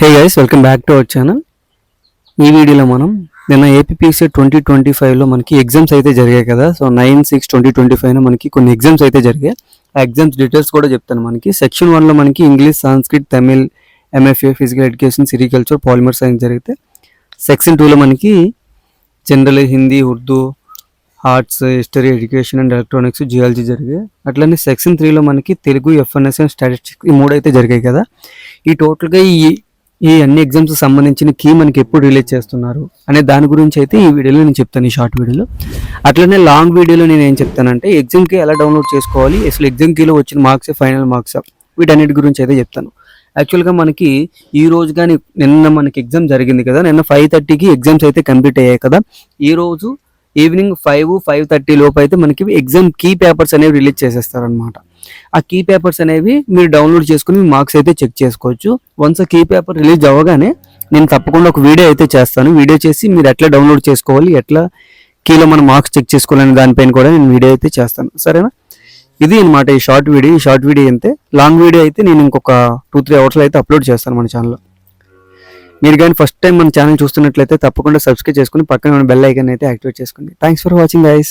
Hey guys, welcome back to our channel. ఈ వీడియోలో మనం నిన్న ఏపీపీఎస్సీ 2025లో మనకి ఎగ్జామ్స్ అయితే జరిగాయి కదా. సో 9/6/2025 మనకి కొన్ని ఎగ్జామ్స్ అయితే జరిగాయి. ఆ ఎగ్జామ్స్ డీటెయిల్స్ కూడా చెప్తాను. మనకి సెక్షన్ 1లో మనకి English, Sanskrit, Tamil, MFA, physical education, sericulture, polymer science జరిగితే సెక్షన్ 2లో మనకి general, Hindi, Urdu, arts, history, education and electronics, geology జరిగాయి. అట్లనే సెక్షన్ 3లో మనకి తెలుగు, ఎఫ్ఎన్ఎస్ అండ్ స్టాటిస్టిక్స్ ఈ మూడు అయితే జరిగాయి కదా. ఈ టోటల్గా ఈ అన్ని ఎగ్జామ్స్ సంబంధించిన కీ మనకి ఎప్పుడు రిలీజ్ చేస్తున్నారు అనే దాని గురించి అయితే ఈ వీడియోలో నేను చెప్తాను, ఈ షార్ట్ వీడియోలో. అట్లనే లాంగ్ వీడియోలో నేను ఏం చెప్తానంటే ఎగ్జామ్ కీ ఎలా డౌన్లోడ్ చేసుకోవాలి, అసలు ఎగ్జామ్ కీలో వచ్చిన మార్క్స్ ఫైనల్ మార్క్స్ వీటన్నిటి గురించి అయితే చెప్తాను. యాక్చువల్గా మనకి ఈ రోజు కానీ నిన్న మనకి ఎగ్జామ్ జరిగింది కదా. నిన్న 5:30కి ఎగ్జామ్స్ అయితే కంప్లీట్ అయ్యాయి కదా. ఈ రోజు ఈవినింగ్ 5-5:30 లోపు అయితే మనకి ఎగ్జామ్ కీ పేపర్స్ అనేవి రిలీజ్ చేసేస్తారనమాట. ఆ కీ పేపర్స్ అనేవి మీరు డౌన్లోడ్ చేసుకుని మార్క్స్ అయితే చెక్ చేసుకోవచ్చు. వన్స్ ఆ కీ పేపర్ రిలీజ్ అవ్వగానే నేను తప్పకుండా ఒక వీడియో అయితే చేస్తాను. వీడియో చేసి మీరు ఎట్లా డౌన్లోడ్ చేసుకోవాలి, ఎట్లా కీలో మన మార్క్స్ చెక్ చేసుకోవాలని దానిపైన కూడా నేను వీడియో అయితే చేస్తాను, సరేనా. ఇది అనమాట ఈ షార్ట్ వీడియో. ఈ షార్ట్ వీడియో అయితే లాంగ్ వీడియో అయితే నేను ఇంకొక 2-3 అవర్స్లో అయితే అప్లోడ్ చేస్తాను మన ఛానల్లో. మీరు కానీ ఫస్ట్ టైం మన ఛానల్ చూస్తున్నట్లయితే తప్పకుండా సబ్స్క్రైబ్ చేసుకుని పక్కన మన బెల్ ఐకాన్ అయితే యాక్టివేట్ చేసుకోండి. Thanks for watching guys.